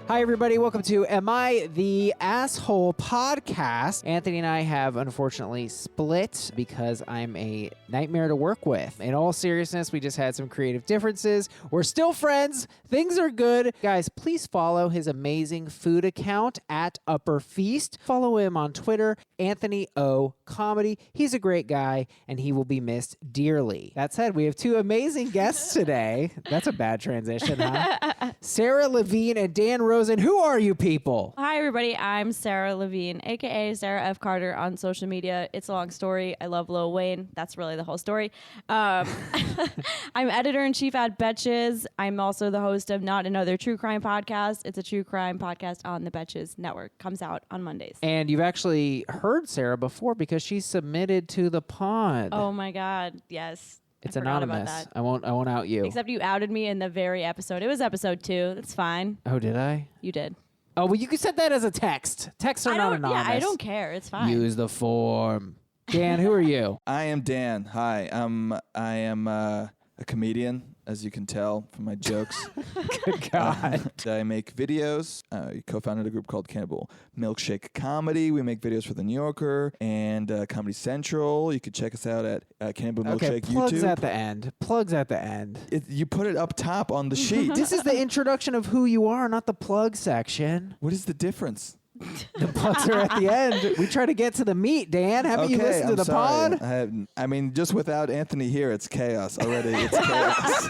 Hi, everybody. Welcome to Am I the Asshole podcast. Anthony and I have unfortunately split because I'm a nightmare to work with. In all seriousness, we just had some creative differences. We're still friends. Things are good. Guys, please follow his amazing food account at Upper Feast. Follow him on Twitter, Anthony O Comedy. He's a great guy, and he will be missed dearly. That said, we have two amazing guests today. That's a bad transition, huh? Sara Levine and Dan Rosen. Who are you people? Hi, everybody. I'm Sara Levine, a.k.a. Sarah F. Carter on social media. It's a long story. I love Lil Wayne. That's really the whole story. I'm editor-in-chief at Betches. I'm also the host of Not Another True Crime Podcast. It's a true crime podcast on the Betches Network. Comes out on Mondays. And you've actually heard Sara before because she submitted to the pod. Oh, my God. Yes. It's anonymous. I won't out you. Except you outed me in the very episode. It was episode 2. That's fine. Oh, did I? You did. Oh, well, you could set that as a text. Texts are not anonymous. Yeah, I don't care. It's fine. Use the form. Dan, who are you? I am Dan. Hi. I am a comedian, as you can tell from my jokes. Good God. I make videos. I co-founded a group called Cannibal Milkshake Comedy. We make videos for The New Yorker and Comedy Central. You could check us out at Cannibal Milkshake plugs YouTube. at the end. Plugs at the end. You put it up top on the sheet. This is the introduction of who you are, not the plug section. What is the difference? The plugs are at the end. We try to get to the meat, Dan. Haven't you listened to the pod? I mean, just without Anthony here, it's chaos already. It's chaos.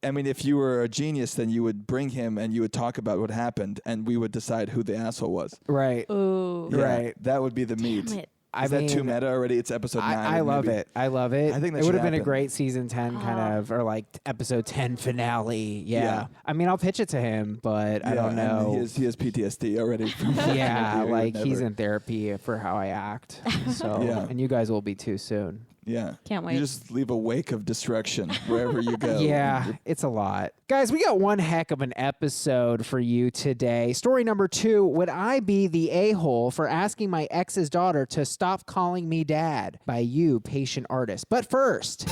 I mean, if you were a genius, then you would bring him and you would talk about what happened, and we would decide who the asshole was. Right. Ooh. Yeah, right. That would be the meat. Damn it. Is that too meta already? It's episode 9. I love it. I love it. I think that it would should have been a happen. great season 10 kind of, or like episode 10 finale. Yeah. I mean, I'll pitch it to him, but I don't know. He has PTSD already. From Yeah, like he's never. in therapy for how I act. So, Yeah. and you guys will be too soon. Yeah. Can't wait. You just leave a wake of destruction wherever you go. Yeah, it's a lot. Guys, we got one heck of an episode for you today. Story number 2, would I be the a-hole for asking my ex's daughter to stop calling me dad? By you, patient artist. But first,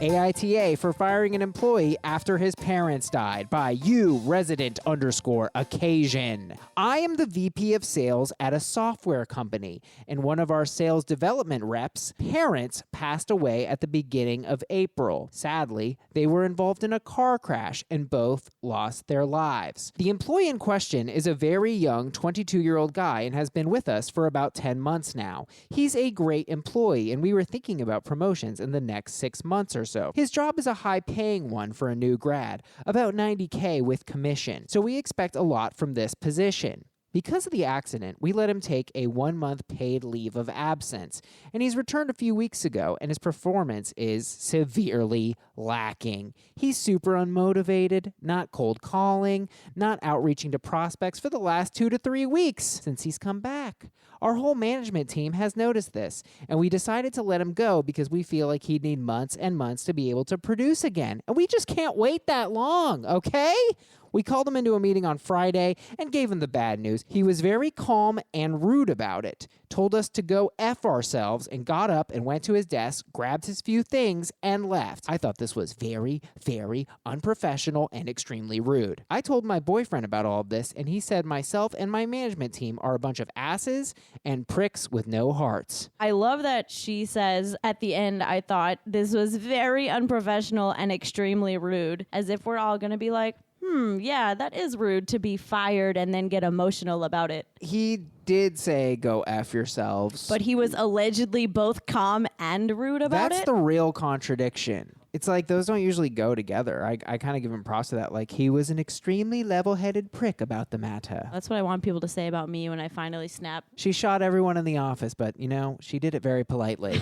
AITA for firing an employee after his parents died. By you, resident_occasion. I am the VP of sales at a software company, and one of our sales development reps' parents passed away at the beginning of April. Sadly, they were involved in a car crash and both lost their lives. The employee in question is a very young 22-year-old guy and has been with us for about 10 months now. He's a great employee, and we were thinking about promotions in the next 6 months or so. His job is a high-paying one for a new grad, about $90K with commission, so we expect a lot from this position. Because of the accident, we let him take a 1-month paid leave of absence, and he's returned a few weeks ago, and his performance is severely lacking. He's super unmotivated, not cold calling, not outreaching to prospects for the last 2 to 3 weeks since he's come back. Our whole management team has noticed this, and we decided to let him go because we feel like he'd need months and months to be able to produce again, and we just can't wait that long, okay? We called him into a meeting on Friday and gave him the bad news. He was very calm and rude about it, told us to go F ourselves, and got up and went to his desk, grabbed his few things, and left. I thought this was very, very unprofessional and extremely rude. I told my boyfriend about all of this, and he said myself and my management team are a bunch of asses and pricks with no hearts. I love that she says at the end, I thought this was very unprofessional and extremely rude, as if we're all going to be like, yeah, that is rude to be fired and then get emotional about it. He did say go F yourselves. But he was allegedly both calm and rude about it? That's the real contradiction. It's like those don't usually go together. I kind of give him props to that. Like, he was an extremely level-headed prick about the matter. That's what I want people to say about me when I finally snap. She shot everyone in the office, but, she did it very politely.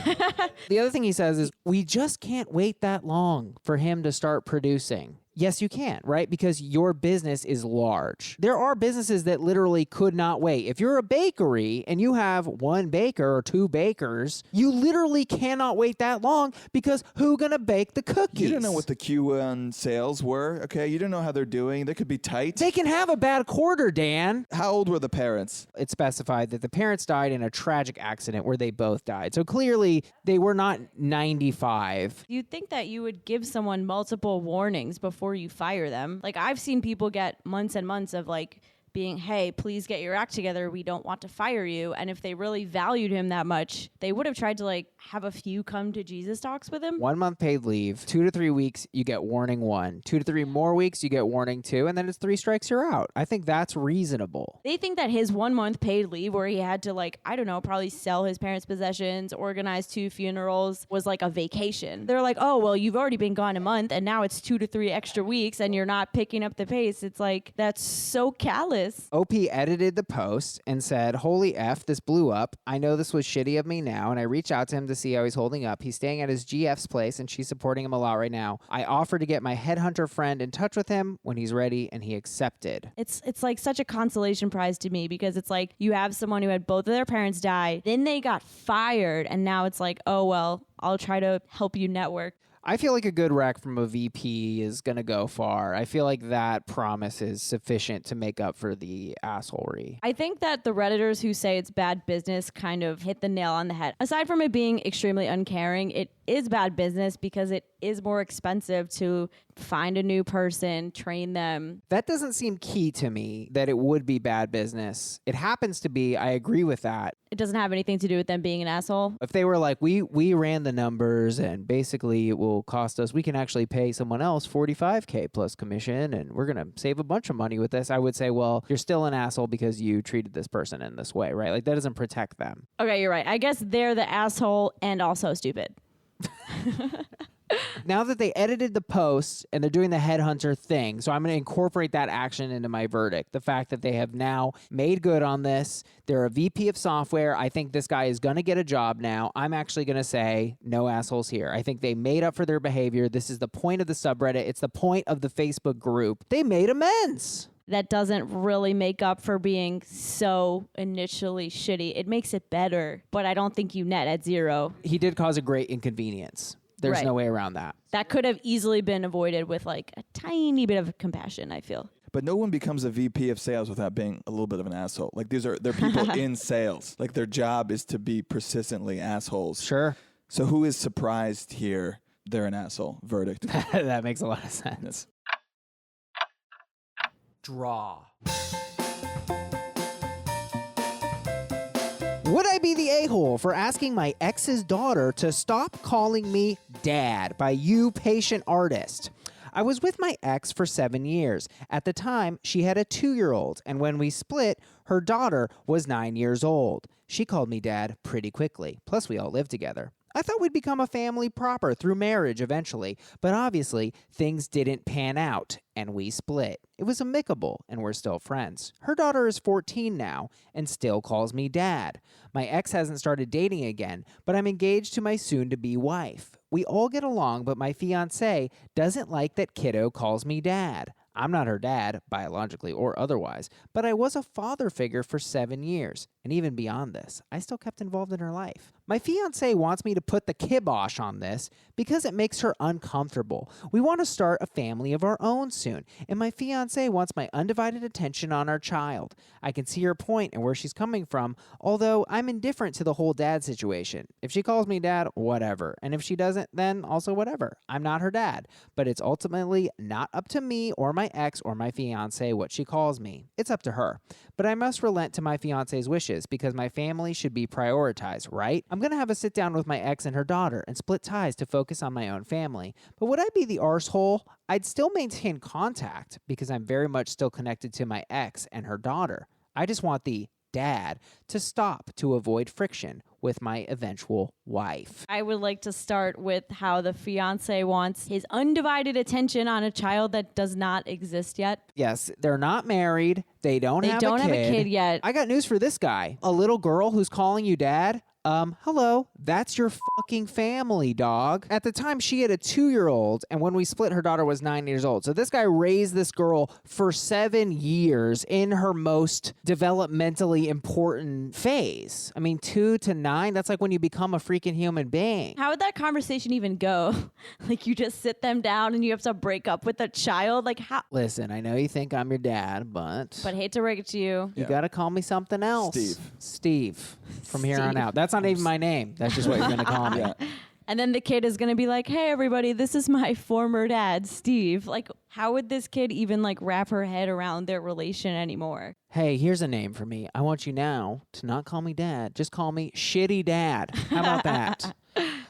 The other thing he says is, we just can't wait that long for him to start producing. Yes, you can, right? Because your business is large. There are businesses that literally could not wait. If you're a bakery and you have one baker or two bakers, you literally cannot wait that long because who gonna bake the cookies? You don't know what the Q1 sales were, okay? You don't know how they're doing. They could be tight. They can have a bad quarter, Dan. How old were the parents? It specified that the parents died in a tragic accident where they both died. So clearly they were not 95. You'd think that you would give someone multiple warnings before you fire them. Like, I've seen people get months and months of like being, hey, please get your act together. We don't want to fire you. And if they really valued him that much, they would have tried to like have a few come to Jesus talks with him. 1 month paid leave, 2 to 3 weeks, you get warning 1. 2 to 3 more weeks, you get warning 2. And then it's 3 strikes, you're out. I think that's reasonable. They think that his 1 month paid leave where he had to like, I don't know, probably sell his parents' possessions, organize 2 funerals was like a vacation. They're like, oh, well, you've already been gone a month and now it's 2 to 3 extra weeks and you're not picking up the pace. It's like, that's so callous. OP edited the post and said, holy F, this blew up. I know this was shitty of me now, and I reached out to him to see how he's holding up. He's staying at his GF's place, and she's supporting him a lot right now. I offered to get my headhunter friend in touch with him when he's ready, and he accepted. It's like such a consolation prize to me because it's like you have someone who had both of their parents die, then they got fired, and now it's like, oh, well, I'll try to help you network. I feel like a good rec from a VP is going to go far. I feel like that promise is sufficient to make up for the assholery. I think that the Redditors who say it's bad business kind of hit the nail on the head. Aside from it being extremely uncaring, it is bad business because it is more expensive to find a new person, train them. That doesn't seem key to me that it would be bad business. It happens to be. I agree with that. It doesn't have anything to do with them being an asshole. If they were like, we ran the numbers and basically it will cost us, we can actually pay someone else $45K plus commission and we're going to save a bunch of money with this, I would say, well, you're still an asshole because you treated this person in this way, right? Like that doesn't protect them. Okay, you're right. I guess they're the asshole and also stupid. Now that they edited the post and they're doing the headhunter thing, so I'm going to incorporate that action into my verdict. The fact that they have now made good on this. They're a VP of software. I think this guy is going to get a job now. I'm actually going to say no assholes here. I think they made up for their behavior. This is the point of the subreddit. It's the point of the Facebook group. They made amends. That doesn't really make up for being so initially shitty. It makes it better, but I don't think you net at 0. He did cause a great inconvenience. There's Right. no way around that. That could have easily been avoided with like a tiny bit of compassion, I feel. But no one becomes a VP of sales without being a little bit of an asshole. Like they're people in sales. Like their job is to be persistently assholes. Sure. So who is surprised here? They're an asshole. Verdict. That makes a lot of sense. Draw. Would I be the a-hole for asking my ex's daughter to stop calling me dad by you patient artist? I was with my ex for 7 years. At the time, she had a 2-year-old, and when we split, her daughter was 9 years old. She called me dad pretty quickly, plus we all lived together. I thought we'd become a family proper through marriage eventually, but obviously things didn't pan out, and we split. It was amicable, and we're still friends. Her daughter is 14 now, and still calls me dad. My ex hasn't started dating again, but I'm engaged to my soon-to-be wife. We all get along, but my fiancé doesn't like that kiddo calls me dad. I'm not her dad, biologically or otherwise, but I was a father figure for 7 years. And even beyond this, I still kept involved in her life. My fiancé wants me to put the kibosh on this because it makes her uncomfortable. We want to start a family of our own soon, and my fiancé wants my undivided attention on our child. I can see her point and where she's coming from, although I'm indifferent to the whole dad situation. If she calls me dad, whatever. And if she doesn't, then also whatever. I'm not her dad, but it's ultimately not up to me or my ex or my fiancé what she calls me. It's up to her. But I must relent to my fiancé's wishes because my family should be prioritized, right? I'm going to have a sit down with my ex and her daughter and split ties to focus on my own family. But would I be the arsehole? I'd still maintain contact because I'm very much still connected to my ex and her daughter. I just want the dad to stop to avoid friction with my eventual wife. I would like to start with how the fiance wants his undivided attention on a child that does not exist yet. Yes, they're not married. They don't have a kid yet. I got news for this guy. A little girl who's calling you dad, hello, that's your fucking family, dog. At the time, she had a 2-year-old, and when we split, her daughter was 9 years old. So this guy raised this girl for 7 years in her most developmentally important phase. I mean, 2 to 9, that's like when you become a freaking human being. How would that conversation even go? Like, you just sit them down and you have to break up with a child? Like, how? Listen, I know you think I'm your dad, but Hate to break it to you. you gotta call me something else. Steve. From here on out. That's not even my name. That's just what you're gonna call me. Yeah. And then the kid is going to be like, hey, everybody, this is my former dad, Steve. Like, how would this kid even, like, wrap her head around their relation anymore? Hey, here's a name for me. I want you now to not call me dad. Just call me Shitty Dad. How about that?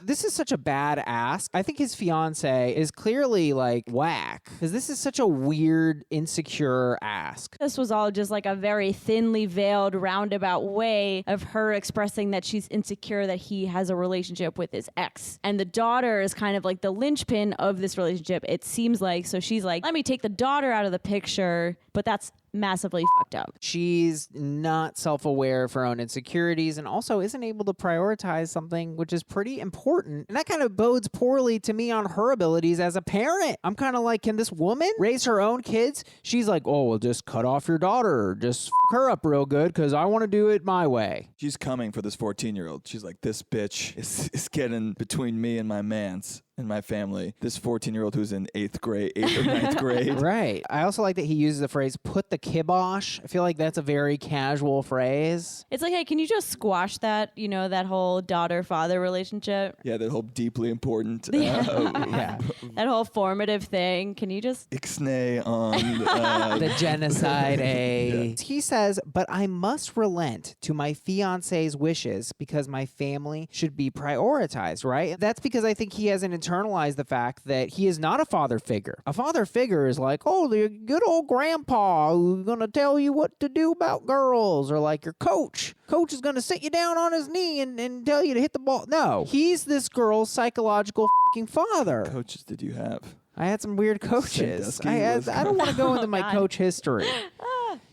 This is such a bad ask. I think his fiance is clearly like whack because this is such a weird, insecure ask. This was all just like a very thinly veiled, roundabout way of her expressing that she's insecure that he has a relationship with his ex. And the daughter is kind of like the linchpin of this relationship, it seems like. So she's like, let me take the daughter out of the picture, but that's massively fucked up. She's not self-aware of her own insecurities and also isn't able to prioritize something which is pretty important. And that kind of bodes poorly to me on her abilities as a parent. I'm kind of like, can this woman raise her own kids? She's like, oh, well, just cut off your daughter. Just f her up real good because I want to do it my way. She's coming for this 14-year-old. She's like, this bitch is getting between me and my mans. In my family, this 14-year-old who's in 8th or 9th grade. Right. I also like that he uses the phrase, put the kibosh. I feel like that's a very casual phrase. It's like, hey, can you just squash that, you know, that whole daughter-father relationship? Yeah, that whole deeply important. Yeah. That whole formative thing. Can you just... Ixnay on... the genocide, Yeah. He says, but I must relent to my fiance's wishes because my family should be prioritized, right? That's because I think he hasn't internalized the fact that he is not a father figure. A father figure is like, oh, the good old grandpa who's going to tell you what to do about girls, or like your coach. Coach is going to sit you down on his knee and tell you to hit the ball. No, he's this girl's psychological fucking father. Coaches did you have? I had some weird coaches. Sandusky was- I don't want to go into my coach history.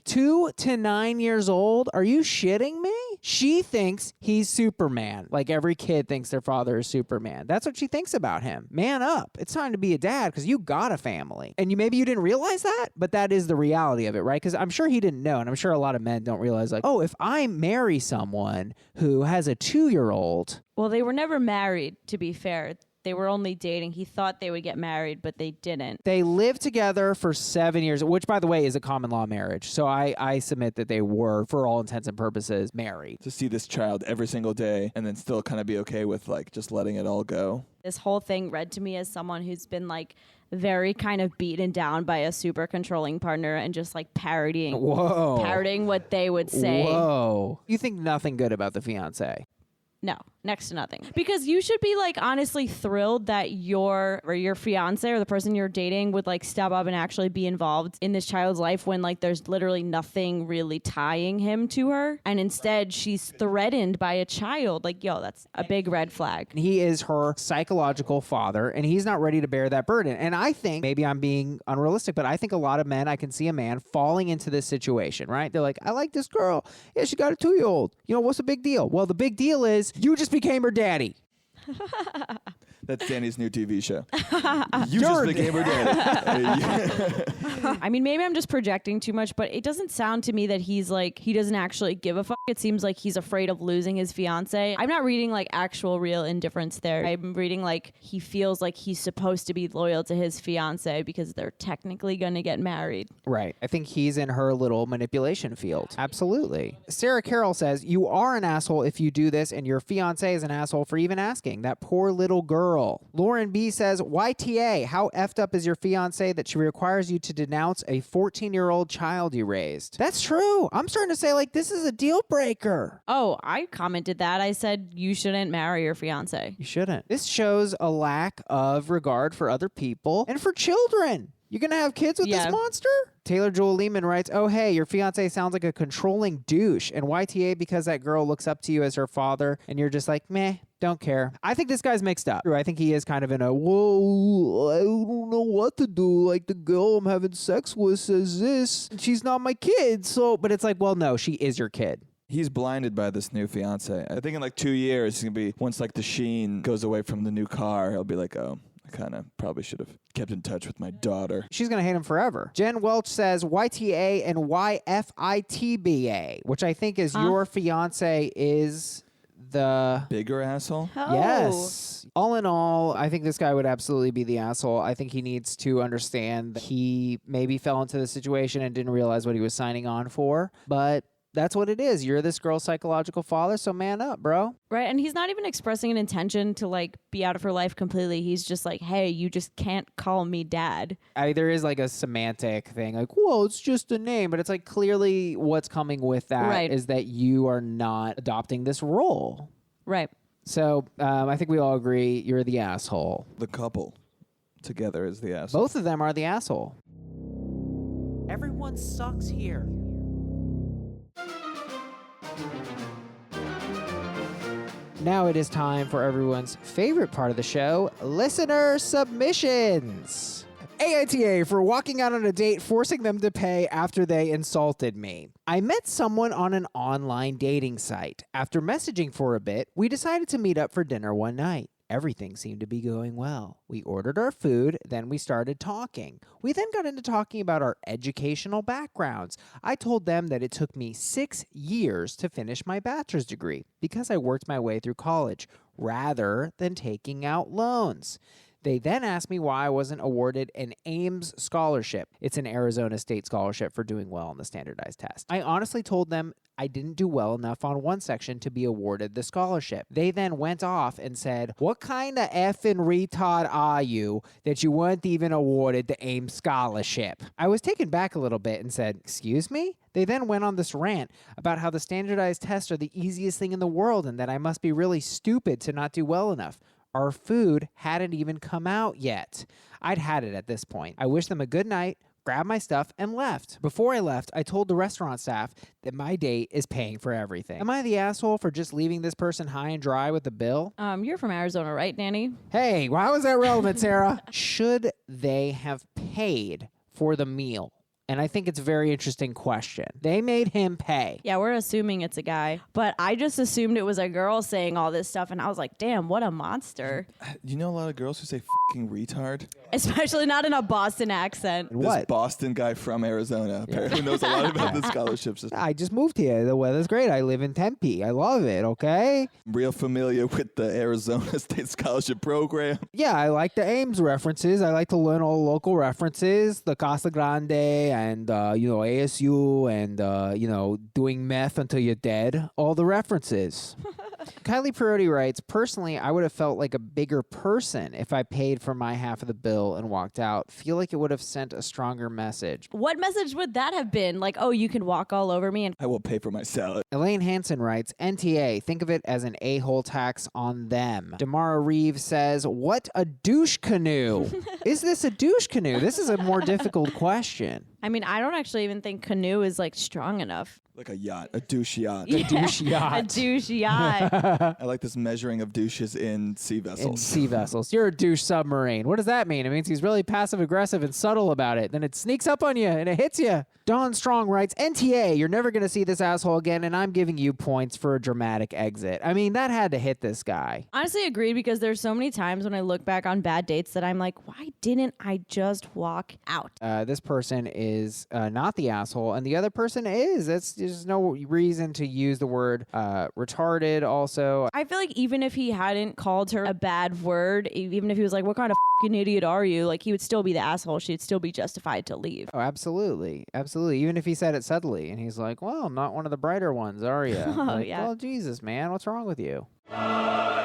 2 to 9 years old? Are you shitting me? She thinks he's Superman. Like every kid thinks their father is Superman. That's what she thinks about him. Man up. It's time to be a dad because you got a family. And maybe you didn't realize that, but that is the reality of it, right? Because I'm sure he didn't know, and I'm sure a lot of men don't realize, like, oh, if I marry someone who has a 2-year-old... Well, they were never married, to be fair. They were only dating. He thought they would get married, but they didn't. They lived together for 7 years, which, by the way, is a common law marriage. So I submit that they were, for all intents and purposes, married. To see this child every single day and then still kind of be okay with like just letting it all go. This whole thing read to me as someone who's been like very kind of beaten down by a super controlling partner and just like parroting what they would say. Whoa. You think nothing good about the fiance? No, next to nothing. Because you should be like honestly thrilled that your fiance or the person you're dating would like step up and actually be involved in this child's life when like there's literally nothing really tying him to her. And instead she's threatened by a child. Like, yo, that's a big red flag. He is her psychological father, and he's not ready to bear that burden. And I think, maybe I'm being unrealistic, but I think a lot of men, I can see a man falling into this situation, right? They're like, I like this girl. Yeah, she got a 2-year-old. You know, what's the big deal? Well, the big deal is you just became her daddy. That's Danny's new TV show. You just became her daddy. I mean, maybe I'm just projecting too much, but it doesn't sound to me that he's like, he doesn't actually give a fuck. It seems like he's afraid of losing his fiance. I'm not reading like actual real indifference there. I'm reading like he feels like he's supposed to be loyal to his fiance because they're technically going to get married. Right. I think he's in her little manipulation field. Absolutely. Sarah Carroll says, you are an asshole if you do this, and your fiance is an asshole for even asking. That poor little girl. Lauren B says, YTA, how effed up is your fiance that she requires you to denounce a 14-year-old child you raised? That's true. I'm starting to say, like, this is a deal breaker. Oh, I commented that. I said you shouldn't marry your fiance. You shouldn't. This shows a lack of regard for other people and for children. You're going to have kids with this monster? Taylor Joel Lehman writes, oh, hey, your fiance sounds like a controlling douche. And YTA because that girl looks up to you as her father, and you're just like, meh, don't care. I think this guy's mixed up. I think he is kind of in a, whoa, I don't know what to do. Like, the girl I'm having sex with says this, and she's not my kid. So, but it's like, well, no, she is your kid. He's blinded by this new fiance. I think in like 2 years, he's going to be, once like the sheen goes away from the new car, he'll be like, oh, I kind of probably should have kept in touch with my daughter. She's going to hate him forever. Jen Welch says YTA and YFITBA, which I think is your fiance is the bigger asshole? Oh. Yes. All in all, I think this guy would absolutely be the asshole. I think he needs to understand that he maybe fell into the situation and didn't realize what he was signing on for. But that's what it is. You're this girl's psychological father, so man up, bro. Right, and he's not even expressing an intention to, like, be out of her life completely. He's just like, hey, you just can't call me dad. There is, like, a semantic thing. Like, whoa, it's just a name. But it's, like, clearly what's coming with that is that you are not adopting this role. Right. So I think we all agree you're the asshole. The couple together is the asshole. Both of them are the asshole. Everyone sucks here. Now it is time for everyone's favorite part of the show, listener submissions. AITA for walking out on a date, forcing them to pay after they insulted me. I met someone on an online dating site. After messaging for a bit, we decided to meet up for dinner one night. Everything seemed to be going well. We ordered our food, then we started talking. We then got into talking about our educational backgrounds. I told them that it took me 6 years to finish my bachelor's degree because I worked my way through college rather than taking out loans. They then asked me why I wasn't awarded an Ames scholarship. It's an Arizona State scholarship for doing well on the standardized test. I honestly told them I didn't do well enough on one section to be awarded the scholarship. They then went off and said, what kind of effing retard are you that you weren't even awarded the Ames scholarship? I was taken back a little bit and said, excuse me? They then went on this rant about how the standardized tests are the easiest thing in the world and that I must be really stupid to not do well enough. Our food hadn't even come out yet. I'd had it at this point. I wished them a good night, grabbed my stuff, and left. Before I left, I told the restaurant staff that my date is paying for everything. Am I the asshole for just leaving this person high and dry with the bill? You're from Arizona, right, Danny? Hey, why is that relevant, Sarah? Should they have paid for the meal? And I think it's a very interesting question. They made him pay. Yeah, we're assuming it's a guy. But I just assumed it was a girl saying all this stuff. And I was like, damn, what a monster. You know a lot of girls who say fucking retard? Especially not in a Boston accent. This Boston guy from Arizona apparently knows a lot about the scholarship system. I just moved here. The weather's great. I live in Tempe. I love it, okay? Real familiar with the Arizona State Scholarship Program. Yeah, I like the Ames references. I like to learn all the local references. The Casa Grande and, ASU and, doing meth until you're dead. All the references. Kylie Perotti writes, personally, I would have felt like a bigger person if I paid for my half of the bill and walked out. Feel like it would have sent a stronger message. What message would that have been? Like, oh, you can walk all over me and I will pay for my salad. Elaine Hansen writes, NTA, think of it as an a-hole tax on them. Damara Reeves says, what a douche canoe? Is this a douche canoe? This is a more difficult question. I mean, I don't actually even think canoe is like strong enough. Like a yacht, a douche yacht. A douche yacht. A douche yacht. I like this measuring of douches in sea vessels. In sea vessels. You're a douche submarine. What does that mean? It means he's really passive aggressive and subtle about it. Then it sneaks up on you and it hits you. Dawn Strong writes, NTA, you're never going to see this asshole again, and I'm giving you points for a dramatic exit. I mean, that had to hit this guy. Honestly, agreed, because there's so many times when I look back on bad dates that I'm like, why didn't I just walk out? This person is not the asshole, and the other person is. There's no reason to use the word retarded also. I feel like even if he hadn't called her a bad word, even if he was like, what kind of fucking idiot are you? Like, he would still be the asshole. She'd still be justified to leave. Oh, absolutely. Absolutely. Even if he said it subtly and he's like, well, I'm not one of the brighter ones, are you? Like, yeah. Well, Jesus, man, what's wrong with you? Not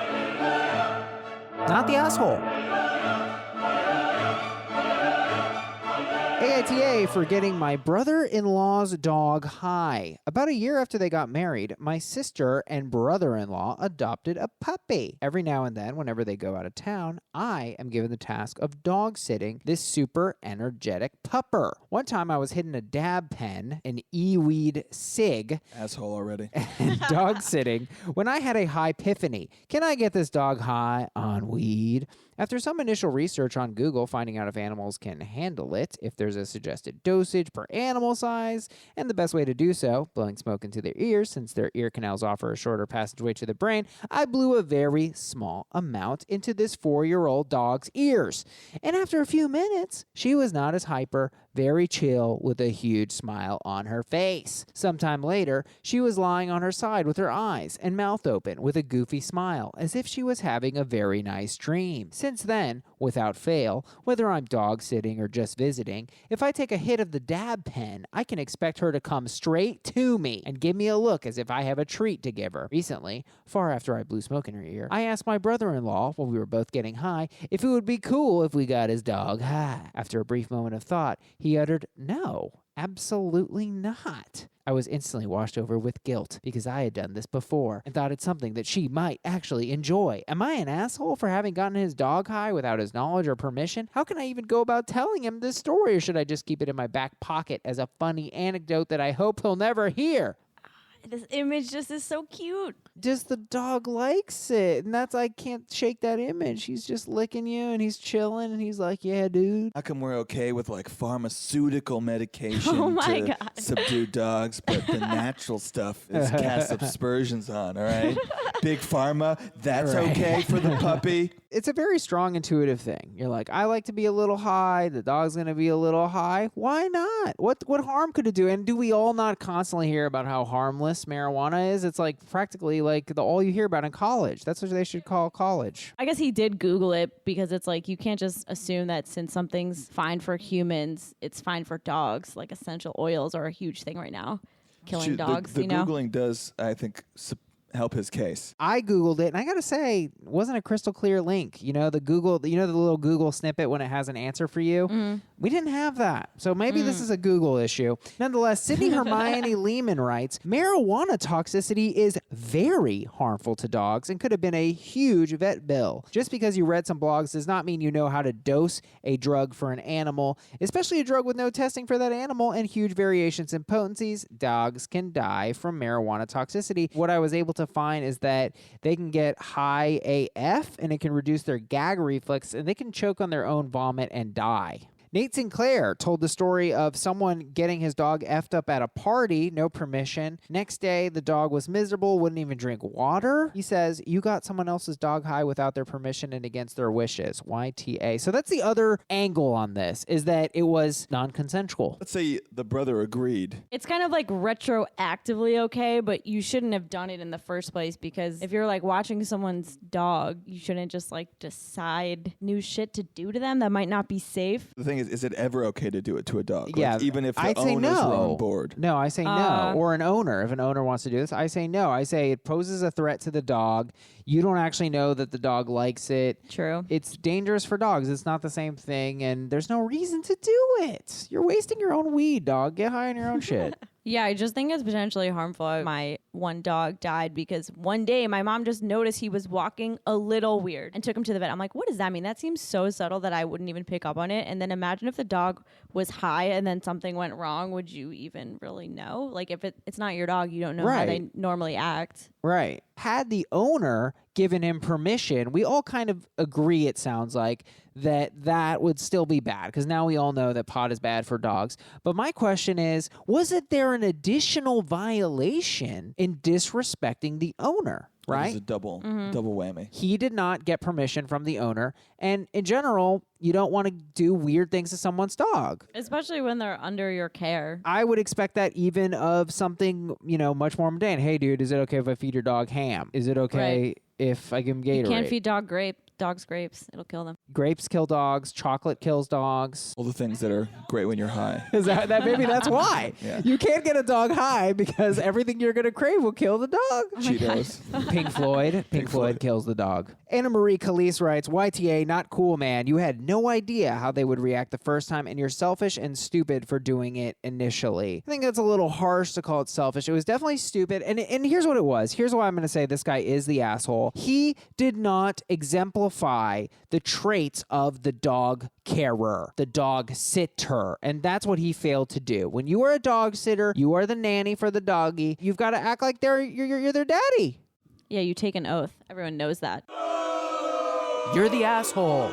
the asshole. AITA for getting my brother-in-law's dog high. About a year after they got married, my sister and brother-in-law adopted a puppy. Every now and then, whenever they go out of town, I am given the task of dog sitting this super energetic pupper. One time I was hitting a dab pen, an e-weed cig, Asshole already. and dog sitting when I had a high epiphany. Can I get this dog high on weed? After some initial research on Google, finding out if animals can handle it, if there's a suggested dosage per animal size, and the best way to do so, blowing smoke into their ears since their ear canals offer a shorter passageway to the brain, I blew a very small amount into this 4-year-old dog's ears. And after a few minutes, she was not as hyper, very chill with a huge smile on her face. Sometime later, she was lying on her side with her eyes and mouth open with a goofy smile, as if she was having a very nice dream. Since then, without fail, whether I'm dog sitting or just visiting, if I take a hit of the dab pen, I can expect her to come straight to me and give me a look as if I have a treat to give her. Recently, far after I blew smoke in her ear, I asked my brother-in-law, while we were both getting high, if it would be cool if we got his dog high. After a brief moment of thought, he uttered, "No, absolutely not." I was instantly washed over with guilt because I had done this before and thought it's something that she might actually enjoy. Am I an asshole for having gotten his dog high without his knowledge or permission? How can I even go about telling him this story, or should I just keep it in my back pocket as a funny anecdote that I hope he'll never hear? This image just is so cute. Just the dog likes it, and that's, I can't shake that image. He's just licking you and he's chilling and he's like, "Yeah, dude." How come we're okay with like pharmaceutical medication Oh my to God. subdue dogs, but the natural stuff is cast aspersions on, all right? Big pharma, that's Right. okay for the puppy. It's a very strong intuitive thing. You're like, I like to be a little high. The dog's going to be a little high. Why not? What harm could it do? And do we all not constantly hear about how harmless marijuana is? It's like practically like all you hear about in college. That's what they should call college. I guess he did Google it because it's like you can't just assume that since something's fine for humans, it's fine for dogs. Like essential oils are a huge thing right now. Killing dogs, the you know? Googling does, I think, help his case. I Googled it, and I got to say, it wasn't a crystal clear link. You know, the little Google snippet when it has an answer for you? We didn't have that. So maybe this is a Google issue. Nonetheless, Sydney Hermione Lehman writes, marijuana toxicity is very harmful to dogs and could have been a huge vet bill. Just because you read some blogs does not mean you know how to dose a drug for an animal, especially a drug with no testing for that animal and huge variations in potencies. Dogs can die from marijuana toxicity. What I was able to find is that they can get high AF and it can reduce their gag reflex and they can choke on their own vomit and die. Nate Sinclair told the story of someone getting his dog effed up at a party, no permission. Next day, the dog was miserable, wouldn't even drink water. He says, you got someone else's dog high without their permission and against their wishes. YTA. So that's the other angle on this, is that it was non-consensual. Let's say the brother agreed. It's kind of like retroactively okay, but you shouldn't have done it in the first place because if you're like watching someone's dog, you shouldn't just like decide new shit to do to them that might not be safe. The thing is it ever okay to do it to a dog? Yeah, Like, even if the I'd say owners no. were on board. No, I say no. Or an owner. If an owner wants to do this, I say no. I say it poses a threat to the dog. You don't actually know that the dog likes it. True. It's dangerous for dogs. It's not the same thing, and there's no reason to do it. You're wasting your own weed, dog. Get high on your own shit. Yeah, I just think it's potentially harmful. My one dog died because one day my mom just noticed he was walking a little weird and took him to the vet. I'm like, what does that mean? That seems so subtle that I wouldn't even pick up on it. And then imagine if the dog was high and then something went wrong. Would you even really know? Like if it's not your dog, you don't know how they normally act. Right. Had the owner given him permission, we all kind of agree, it sounds like, that would still be bad because now we all know that pot is bad for dogs. But my question is, wasn't there an additional violation in disrespecting the owner? Right? It's a double whammy. He did not get permission from the owner. And in general, you don't want to do weird things to someone's dog. Especially when they're under your care. I would expect that even of something, much more mundane. Hey, dude, is it okay if I feed your dog ham? Is it okay if I give him Gatorade? You can't feed dogs grapes. It'll kill them. Grapes kill dogs. Chocolate kills dogs. All the things that are great when you're high. Is that maybe that's why? Yeah. You can't get a dog high because everything you're going to crave will kill the dog. Cheetos. Pink Floyd. Pink Floyd kills the dog. Anna Marie Calise writes, YTA, not cool, man. You had no idea how they would react the first time, and you're selfish and stupid for doing it initially. I think that's a little harsh to call it selfish. It was definitely stupid, and here's what it was. Here's why I'm going to say this guy is the asshole. He did not exemplify the traits of the dog carer, the dog sitter, and that's what he failed to do. When you are a dog sitter, you are the nanny for the doggy. You've got to act like you're their daddy. Yeah, you take an oath. Everyone knows that. You're the asshole.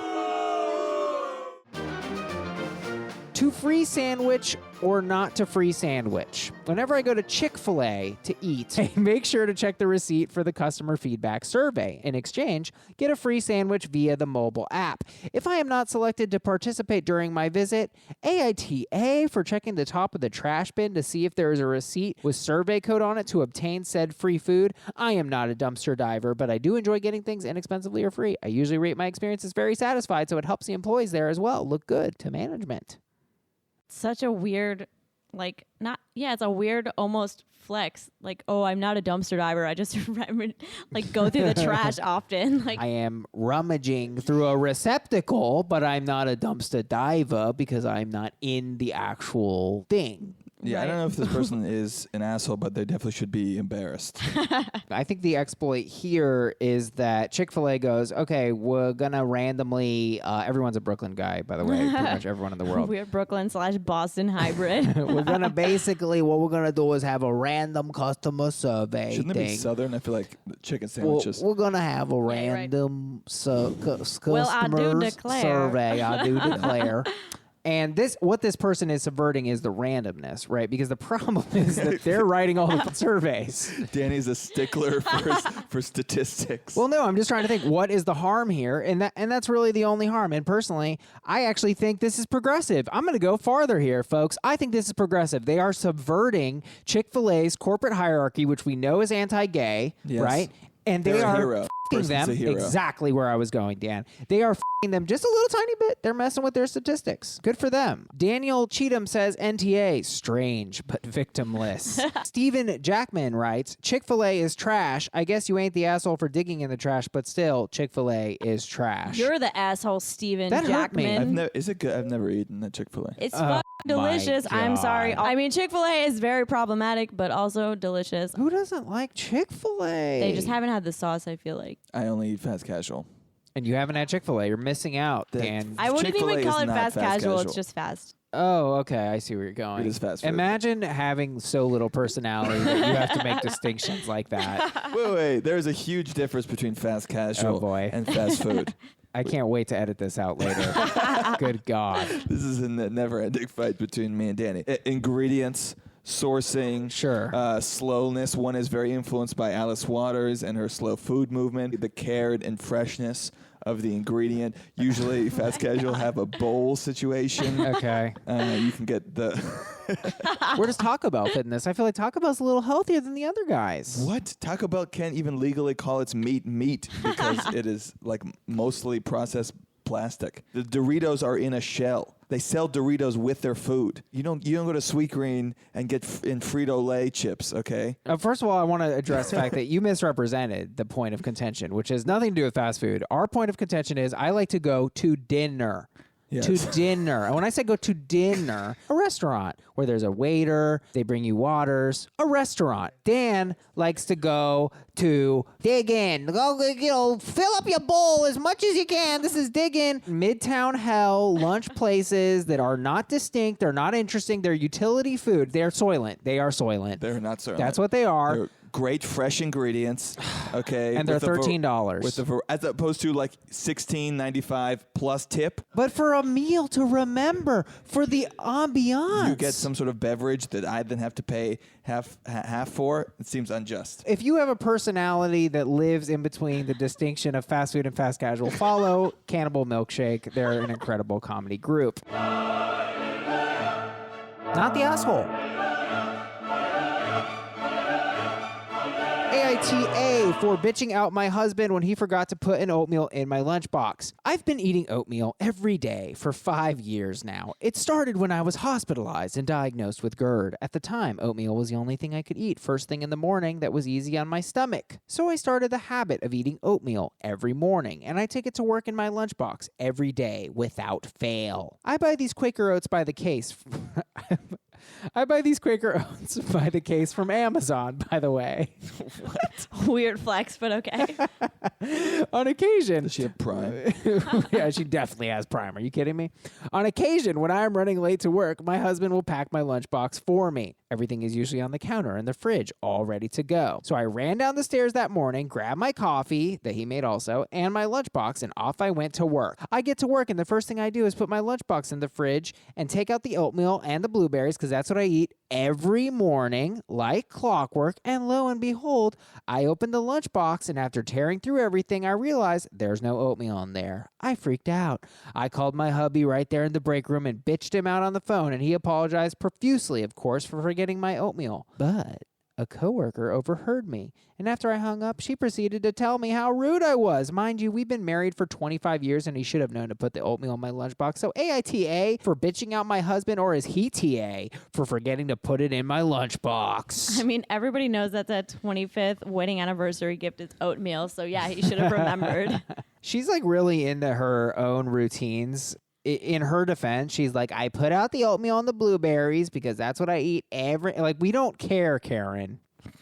To free sandwich or not to free sandwich? Whenever I go to Chic-Fil-A to eat, I make sure to check the receipt for the customer feedback survey. In exchange, get a free sandwich via the mobile app. If I am not selected to participate during my visit, AITA for checking the top of the trash bin to see if there is a receipt with survey code on it to obtain said free food. I am not a dumpster diver, but I do enjoy getting things inexpensively or free. I usually rate my experiences very satisfied, so it helps the employees there as well look good to management. Such a weird, it's a weird almost flex. Like, oh, I'm not a dumpster diver. I just go through the trash often. I am rummaging through a receptacle, but I'm not a dumpster diver because I'm not in the actual thing. Yeah, I don't know if this person is an asshole, but they definitely should be embarrassed. I think the exploit here is that Chick-fil-A goes, okay, we're going to randomly, everyone's a Brooklyn guy, by the way, pretty much everyone in the world. We're Brooklyn/Boston hybrid. We're going to basically, what we're going to do is have a random customer survey Shouldn't thing. it be Southern? I feel like chicken sandwiches. We're going to have a random customer I do declare. survey. I do declare. And what this person is subverting is the randomness, right? Because the problem is that they're writing all the surveys. Danny's a stickler for statistics. Well, no, I'm just trying to think what is the harm here, and that's really the only harm. And personally, I actually think this is progressive. I'm going to go farther here, folks. I think this is progressive. They are subverting Chick-fil-A's corporate hierarchy, which we know is anti-gay, Yes. right? And they They're a are hero. f***ing them exactly where I was going, Dan. They are f***ing them just a little tiny bit. They're messing with their statistics. Good for them. Daniel Cheatham says NTA, strange but victimless. Steven Jackman writes, Chick-fil-A is trash. I guess you ain't the asshole for digging in the trash, but still, Chick-fil-A is trash. You're the asshole, Steven That hurt me. Jackman. Is it good? I've never eaten at Chick-fil-A. It's fucking delicious. my I'm sorry. God. I mean, Chick-fil-A is very problematic, but also delicious. Who doesn't like Chick-fil-A? They just haven't had the sauce, I feel like. I only eat fast casual. And you haven't had Chick-fil-A. You're missing out, Dan. I wouldn't Chick-fil-A even call is it not fast fast casual. casual. It's just fast. Oh, okay. I see where you're going. It is fast food. Imagine having so little personality that you have to make distinctions like that. Wait. There's a huge difference between fast casual Oh, boy. and fast food. I can't wait to edit this out later. Good God. This is a never-ending fight between me and Danny. Ingredients, sourcing, Sure. slowness. One is very influenced by Alice Waters and her slow food movement. The care and freshness of the ingredient. Usually, fast casual have a bowl situation. Okay. You can get the Where does Taco Bell fit in this? I feel like Taco Bell's a little healthier than the other guys. what? Taco Bell can't even legally call its meat because it is like mostly processed plastic. The Doritos are in a shell. They sell Doritos with their food. You don't go to Sweet Green and get in Frito-Lay chips, okay? First of all, I want to address the fact that you misrepresented the point of contention, which has nothing to do with fast food. Our point of contention is I like to go to dinner. Yes. To dinner. And when I say go to dinner, a restaurant where there's a waiter, they bring you waters, a restaurant. Dan likes to go to dig in. Go, fill up your bowl as much as you can. This is dig in. Midtown hell, lunch places that are not distinct. They're not interesting. They're utility food. They're soylent. They are soylent. They're not so. That's what they are. They're great fresh ingredients, okay? And they're with the $13. With the as opposed to like $16.95 plus tip. But for a meal to remember, for the ambiance. You get some sort of beverage that I then have to pay half for. It seems unjust. If you have a personality that lives in between the distinction of fast food and fast casual, follow Cannibal Milkshake. They're an incredible comedy group. Not the asshole. AITA for bitching out my husband when he forgot to put an oatmeal in my lunchbox. I've been eating oatmeal every day for 5 years now. It started when I was hospitalized and diagnosed with GERD. At the time, oatmeal was the only thing I could eat first thing in the morning that was easy on my stomach. So I started the habit of eating oatmeal every morning, and I take it to work in my lunchbox every day without fail. I buy these Quaker Oats by the case. I buy these Quaker Oats by the case from Amazon, by the way. Weird flex, but okay. On occasion. Does she have Prime? Yeah, she definitely has Prime. Are you kidding me? On occasion, when I'm running late to work, my husband will pack my lunchbox for me. Everything is usually on the counter in the fridge, all ready to go. So I ran down the stairs that morning, grabbed my coffee that he made also, and my lunchbox, and off I went to work. I get to work, and the first thing I do is put my lunchbox in the fridge and take out the oatmeal and the blueberries, because that's what I eat every morning, like clockwork. And lo and behold, I opened the lunchbox, and after tearing through everything, I realized there's no oatmeal in there. I freaked out. I called my hubby right there in the break room and bitched him out on the phone, and he apologized profusely, of course, for forgetting my oatmeal. But a coworker overheard me, and after I hung up, she proceeded to tell me how rude I was. Mind you, we've been married for 25 years, and he should have known to put the oatmeal in my lunchbox. So AITA for bitching out my husband, or is he TA for forgetting to put it in my lunchbox? I mean, everybody knows that the 25th wedding anniversary gift is oatmeal, so yeah, he should have remembered. She's like really into her own routines. In her defense, she's like, I put out the oatmeal and the blueberries because that's what I eat like, we don't care, Karen.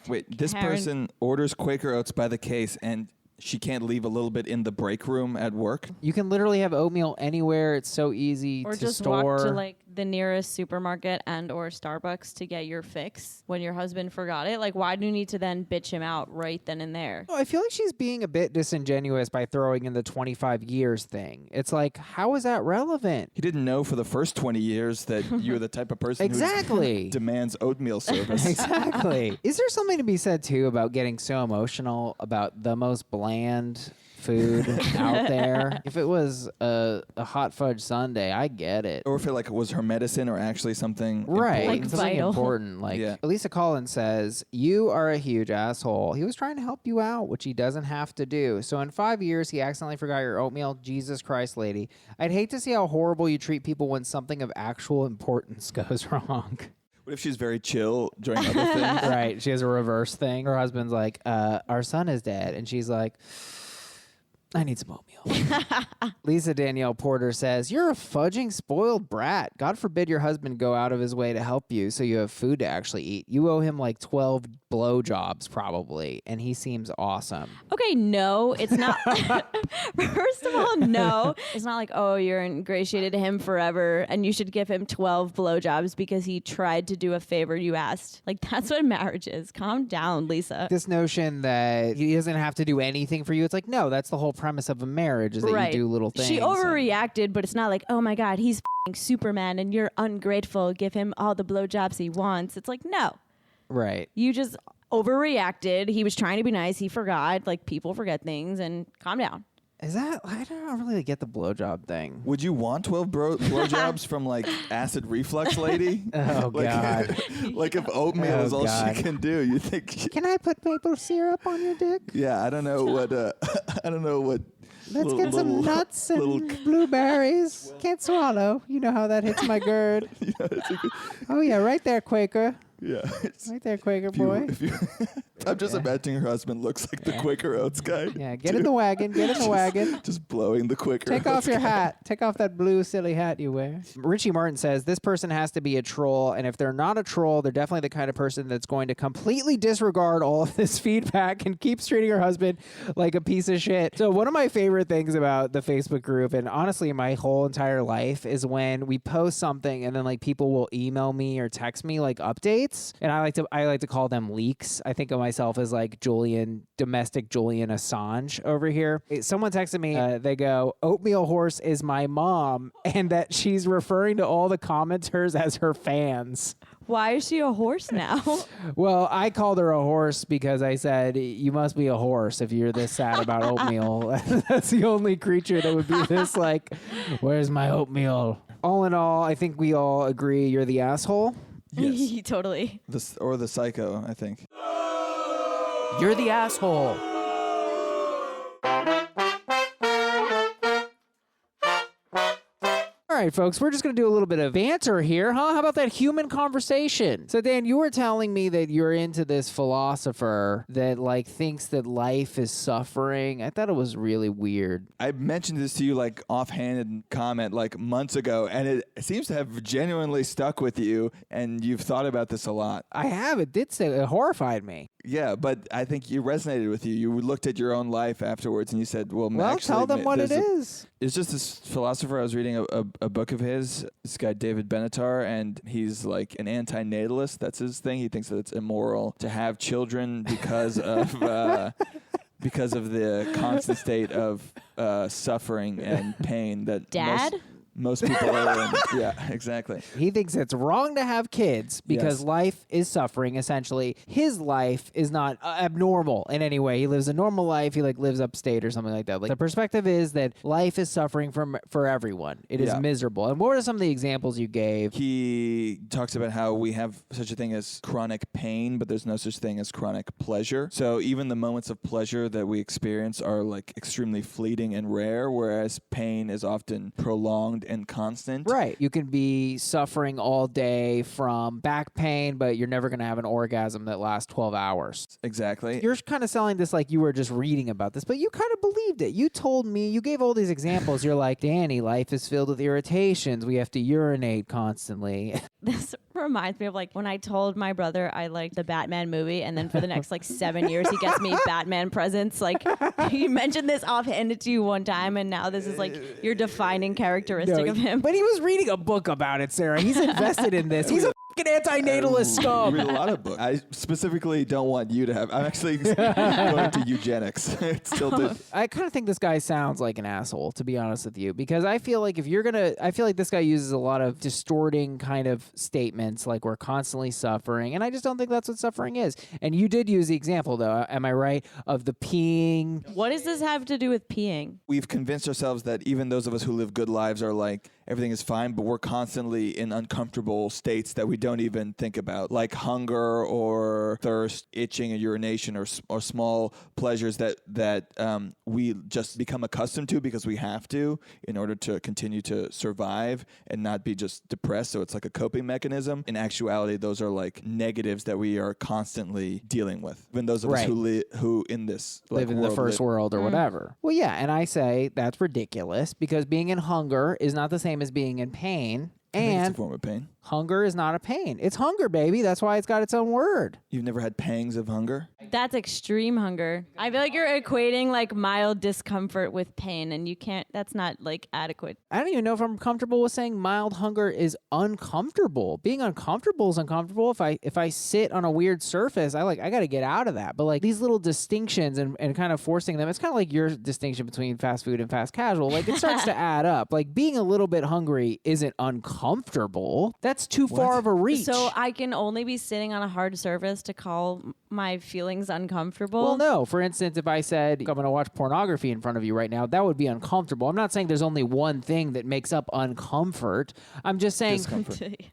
Wait, this Karen. person orders Quaker Oats by the case, and she can't leave a little bit in the break room at work? You can literally have oatmeal anywhere. It's so easy Or to just store. walk to like the nearest supermarket and or Starbucks to get your fix when your husband forgot it. Like, why do you need to then bitch him out right then and there? Oh, I feel like she's being a bit disingenuous by throwing in the 25 years thing. It's like, how is that relevant? He didn't know for the first 20 years that you're the type of person Exactly. who demands oatmeal service. Exactly. Is there something to be said, too, about getting so emotional about the most bland food out there? If it was a hot fudge sundae, I get it. Or if it was her medicine or actually something Right. important. Something vital. important. Like, Yeah. Elisa Collins says, you are a huge asshole. He was trying to help you out, which he doesn't have to do. So in 5 years, he accidentally forgot your oatmeal. Jesus Christ, lady. I'd hate to see how horrible you treat people when something of actual importance goes wrong. What if she's very chill during other things? Right. She has a reverse thing. Her husband's like, our son is dead. And she's like, I need some oatmeal. Lisa Danielle Porter says, you're a fudging spoiled brat. God forbid your husband go out of his way to help you so you have food to actually eat. You owe him like 12 blowjobs probably, and he seems awesome. Okay, no, it's not. First of all, no. It's not like, oh, you're ingratiated to him forever and you should give him 12 blowjobs because he tried to do a favor you asked. Like, that's what marriage is. Calm down, Lisa. This notion that he doesn't have to do anything for you, it's like, no, that's the whole premise of a marriage is that you do little things. She overreacted, but it's not like, oh my God, he's f***ing Superman and you're ungrateful. Give him all the blowjobs he wants. It's like, no. Right. You just overreacted. He was trying to be nice. He forgot. Like, people forget things, and calm down. Is that, I don't really get the blowjob thing. Would you want 12 blowjobs from acid reflux lady? Oh, God. Like if oatmeal is all God. she can do, you think? Can I put maple syrup on your dick? Yeah, I don't know what. I don't know what. Let's get some nuts and blueberries. Can't swallow. You know how that hits my GERD. Oh, yeah, right there, Quaker. Yeah. Right there, Quaker boy. I'm just imagining her husband looks like the Quaker Oats guy. Yeah, get in the wagon. Get in the wagon. Just blowing the Quaker Take Oats off your guy. hat. Take off that blue silly hat you wear. Richie Martin says, this person has to be a troll, and if they're not a troll, they're definitely the kind of person that's going to completely disregard all of this feedback and keeps treating her husband like a piece of shit. So one of my favorite things about the Facebook group, and honestly my whole entire life, is when we post something and then people will email me or text me updates, and I like to call them leaks. I think of myself as domestic Julian Assange over here. Someone texted me, they go, oatmeal horse is my mom, and that she's referring to all the commenters as her fans. Why is she a horse now? Well, I called her a horse because I said, you must be a horse if you're this sad about oatmeal. That's the only creature that would be this where's my oatmeal? All in all, I think we all agree you're the asshole. Yes. Totally. Or the psycho, I think. You're the asshole. All right, folks, we're just going to do a little bit of banter here, huh? How about that human conversation? So, Dan, you were telling me that you're into this philosopher that, thinks that life is suffering. I thought it was really weird. I mentioned this to you, offhanded comment, months ago, and it seems to have genuinely stuck with you, and you've thought about this a lot. I have. It horrified me. Yeah, but I think you resonated with you. You looked at your own life afterwards and you said, well, actually, tell them what it is. It's just this philosopher. I was reading a book of his, this guy David Benatar, and he's like an anti-natalist. That's his thing. He thinks that it's immoral to have children because of because of the constant state of suffering and pain that Dad? most people are in. Yeah, exactly. He thinks it's wrong to have kids because life is suffering, essentially. His life is not abnormal in any way. He lives a normal life. He lives upstate or something like that. Like, the perspective is that life is suffering for everyone. It is miserable. And what were some of the examples you gave? He talks about how we have such a thing as chronic pain, but there's no such thing as chronic pleasure. So even the moments of pleasure that we experience are like extremely fleeting and rare, whereas pain is often prolonged and constant. Right. You can be suffering all day from back pain, but you're never going to have an orgasm that lasts 12 hours. Exactly. You're kind of selling this like you were just reading about this, but you kind of believed it. You told me, you gave all these examples. You're like, Danny, life is filled with irritations. We have to urinate constantly. This reminds me of like when I told my brother I liked the Batman movie, and then for the next like 7 years he gets me Batman presents. Like, he mentioned this offhanded to you one time, and now this is like your defining characteristic of him. But he was reading a book about it, Sarah. He's invested in this. He's a fucking anti-natalist scum. I read a lot of books. I specifically don't want you to have. I'm actually going to eugenics. I kind of think this guy sounds like an asshole, to be honest with you, because I feel like I feel like this guy uses a lot of distorting kind of statements, like we're constantly suffering, and I just don't think that's what suffering is. And you did use the example, though, am I right, of the peeing. What does this have to do with peeing? We've convinced ourselves that even those of us who live good lives are like, everything is fine, but we're constantly in uncomfortable states that we don't even think about, like hunger or thirst, itching or urination, or small pleasures that we just become accustomed to because we have to in order to continue to survive and not be just depressed. So it's like a coping mechanism. In actuality, those are like negatives that we are constantly dealing with. Even those of us who in this live in the first world or whatever. Well, yeah, and I say that's ridiculous because being in hunger is not the same as being in pain. And it's a form of pain. Hunger is not a pain. It's hunger, baby. That's why it's got its own word. You've never had pangs of hunger? That's extreme hunger. I feel like you're equating like mild discomfort with pain, and you can't, that's not like adequate. I don't even know if I'm comfortable with saying mild hunger is uncomfortable. Being uncomfortable is uncomfortable. If I sit on a weird surface, I got to get out of that. But like these little distinctions and kind of forcing them, it's kind of like your distinction between fast food and fast casual. Like it starts to add up. Like being a little bit hungry isn't uncomfortable. That's too far of a reach. So I can only be sitting on a hard surface to call my feelings uncomfortable? Well, no. For instance, if I said, I'm going to watch pornography in front of you right now, that would be uncomfortable. I'm not saying there's only one thing that makes up uncomfort. I'm just saying,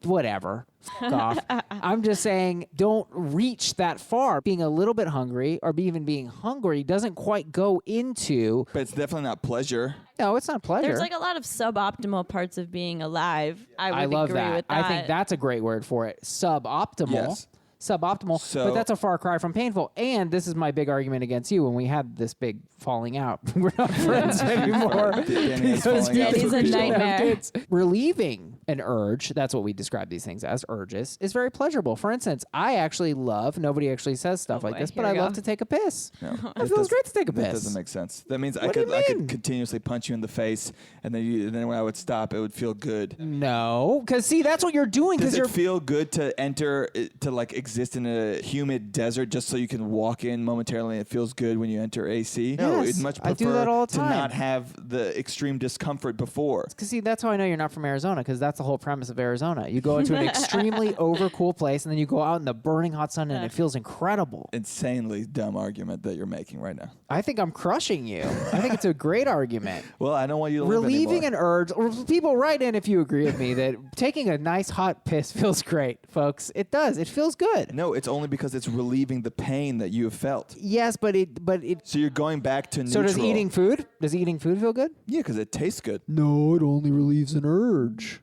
whatever. Fuck off. I'm just saying, don't reach that far. Being a little bit hungry or even being hungry doesn't quite go into... But it's definitely not pleasure. No, it's not pleasure. There's like a lot of suboptimal parts of being alive. I love agree that. with that. I think that's a great word for it. Suboptimal. Yes. Suboptimal, but that's a far cry from painful. And this is my big argument against you when we had this big falling out. We're not friends anymore. Danny's a nightmare. Relieving an urge, that's what we describe these things as, urges, is very pleasurable. For instance, I actually love, nobody actually says stuff like this, but I love to take a piss. No, it feels great to take a piss. That doesn't make sense. That means I could continuously punch you in the face, and then when I would stop, it would feel good. No, because see, that's what you're doing. Does it feel good to enter, to like exist in a humid desert just so you can walk in momentarily and it feels good when you enter AC? No, I'd much prefer I do that all the time. to not have the extreme discomfort before. Because see, that's how I know you're not from Arizona, because that's the whole premise of Arizona. You go into an extremely overcool place, and then you go out in the burning hot sun, and it feels incredible. Insanely dumb argument that you're making right now. I think I'm crushing you. I think it's a great argument. Well, I don't want you to relieving an urge. Or people write in if you agree with me that taking a nice hot piss feels great, folks. It does. It feels good. No, it's only because it's relieving the pain that you have felt. Yes, but it. So you're going back to neutral. So does eating food? Does eating food feel good? Yeah, because it tastes good. No, it only relieves an urge.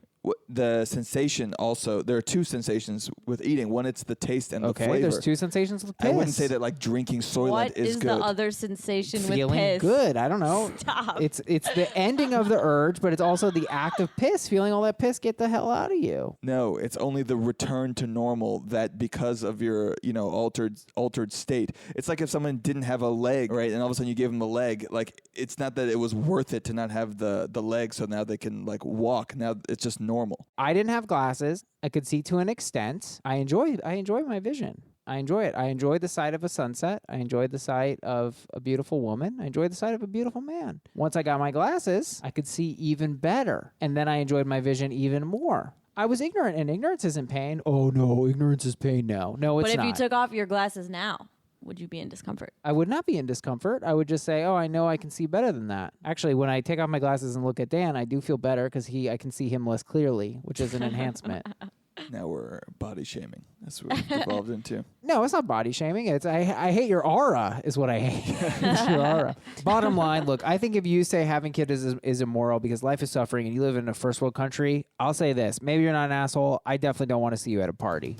the sensation also, there are two sensations with eating. One, it's the taste and the flavor. There's two sensations with piss. I wouldn't say that like drinking Soylent What is is good. the other sensation with Feeling piss? good. I don't know. Stop. It's the ending of the urge, but it's also the act of piss, feeling all that piss get the hell out of you. No, it's only the return to normal that because of your, altered state. It's like if someone didn't have a leg, right, and all of a sudden you gave them a leg. Like, it's not that it was worth it to not have the leg, so now they can like walk. Now it's just normal. I didn't have glasses. I could see to an extent. I enjoy my vision. I enjoy it. I enjoyed the sight of a sunset. I enjoyed the sight of a beautiful woman. I enjoyed the sight of a beautiful man. Once I got my glasses, I could see even better. And then I enjoyed my vision even more. I was ignorant, and ignorance isn't pain. Oh, no, ignorance is pain now. No, it's not. But if you took off your glasses now, would you be in discomfort? I would not be in discomfort. I would just say, oh, I know I can see better than that. Actually, when I take off my glasses and look at Dan, I do feel better because I can see him less clearly, which is an enhancement. Now we're body shaming. That's what we've evolved into. No, it's not body shaming. It's I hate your aura is what I hate. It's your aura. Bottom line, look, I think if you say having kids is immoral because life is suffering and you live in a first world country, I'll say this. Maybe you're not an asshole. I definitely don't want to see you at a party.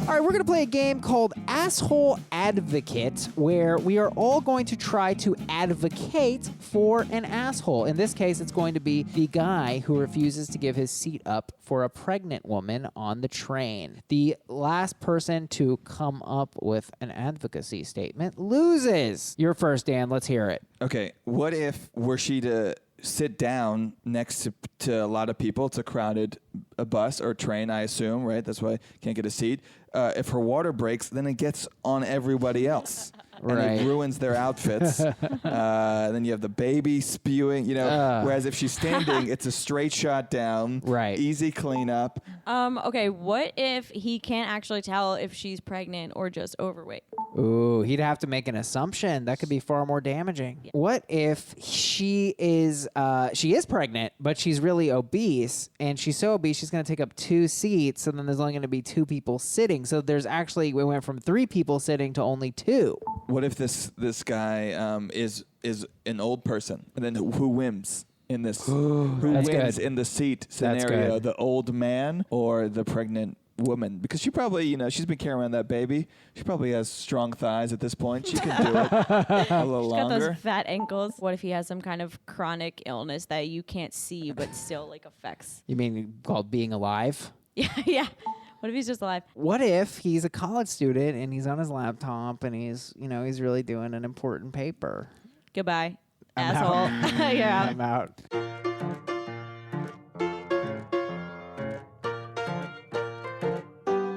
All right, we're going to play a game called Asshole Advocate, where we are all going to try to advocate for an asshole. In this case, it's going to be the guy who refuses to give his seat up for a pregnant woman on the train. The last person to come up with an advocacy statement loses. You're first, Dan. Let's hear it. Okay, what if were she to sit down next to a lot of people? It's a crowded bus or train, I assume, right? That's why you can't get a seat. If her water breaks, then it gets on everybody else. Right. And it ruins their outfits. Then you have the baby spewing, whereas if she's standing, it's a straight shot down. Right. Easy cleanup. Okay, what if he can't actually tell if she's pregnant or just overweight? Ooh, he'd have to make an assumption. That could be far more damaging. Yeah. What if she is pregnant, but she's really obese, and she's so obese she's going to take up 2 seats, so then there's only going to be 2 people sitting. So we went from 3 people sitting to only 2. What if this guy is an old person, and then who wins in this? Who wins good. in the seat scenario? The old man or the pregnant woman? Because she probably, she's been carrying around that baby. She probably has strong thighs at this point. She can do it a little She's longer. got those fat ankles. What if he has some kind of chronic illness that you can't see but still affects? You mean called being alive? Yeah. What if he's just alive? What if he's a college student and he's on his laptop and he's really doing an important paper? Goodbye, I'm asshole. out. You're out. I'm out.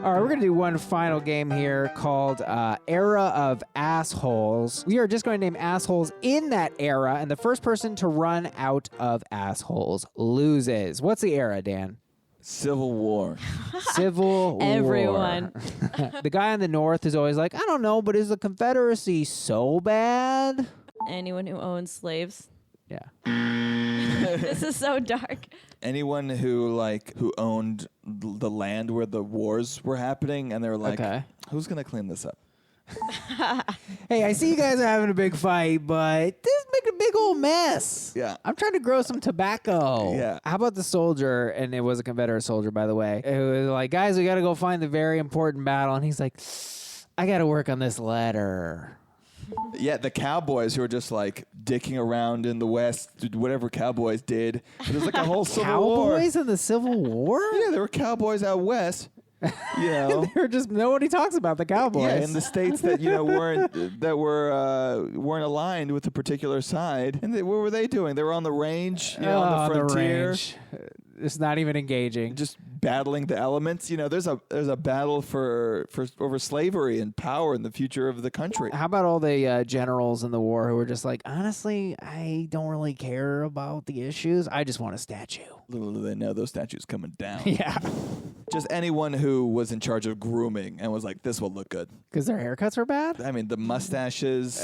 All right, we're going to do one final game here called Era of Assholes. We are just going to name assholes in that era, and the first person to run out of assholes loses. What's the era, Dan? Civil War. Civil War. Everyone. The guy in the North is always like, I don't know, but is the Confederacy so bad? Anyone who owns slaves. Yeah. This is so dark. Anyone who owned the land where the wars were happening, and they're like, Okay. who's gonna clean this up? Hey, I see you guys are having a big fight, but this make a big old mess. Yeah. I'm trying to grow some tobacco. Yeah. How about the soldier, and it was a Confederate soldier, by the way, who was like, guys, we got to go find the very important battle. And he's like, I got to work on this letter. Yeah, the cowboys who were just dicking around in the West, did whatever cowboys did. It was like a whole Civil War. Cowboys in the Civil War? Yeah, there were cowboys out west. They were just, nobody talks about the cowboys. Yeah, in the states that weren't aligned with a particular side. And what were they doing? They were on the range, on the frontier. It's not even engaging. Just battling the elements. There's a battle for over slavery and power in the future of the country. How about all the generals in the war who were just like, honestly, I don't really care about the issues. I just want a statue. Little do they know those statues coming down. Yeah. Just anyone who was in charge of grooming and was like, this will look good. Because their haircuts were bad? I mean, the mustaches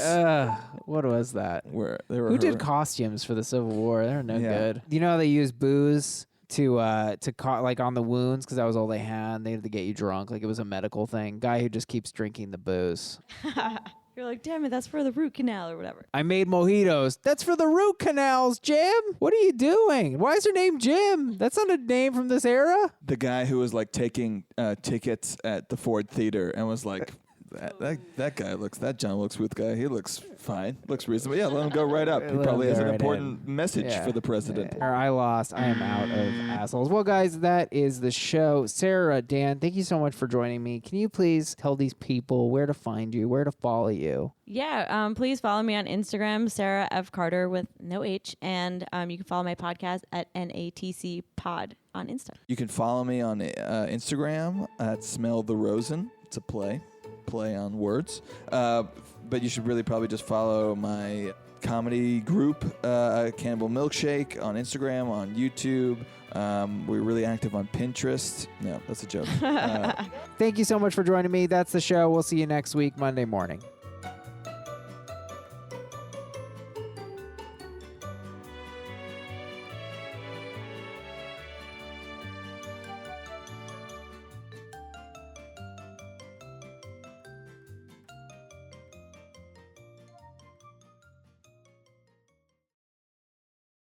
What was that? Who did costumes for the Civil War? They're no good. Do you know how they use booze to on the wounds because that was all they had? They had to get you drunk. It was a medical thing. Guy who just keeps drinking the booze. You're like, damn it, that's for the root canal or whatever. I made mojitos. That's for the root canals, Jim. What are you doing? Why is her name Jim? That's not a name from this era. The guy who was like taking tickets at the Ford Theater and was like, that John Wilkes Booth guy, he looks fine, looks reasonable. Yeah, let him go right up. He probably has an important message for the president. I lost. I am out of assholes. Well, guys, that is the show. Sarah, Dan, thank you so much for joining me. Can you please tell these people where to find you, where to follow you? Yeah, please follow me on Instagram, Sarah F. Carter with no H, and you can follow my podcast at NATC Pod on Insta. You can follow me on Instagram at Smell the Rosen. It's a play on words. But you should really probably just follow my comedy group, Cannibal Milkshake, on Instagram, on YouTube. We're really active on Pinterest. No, that's a joke. Thank you so much for joining me. That's the show. We'll see you next week, Monday morning.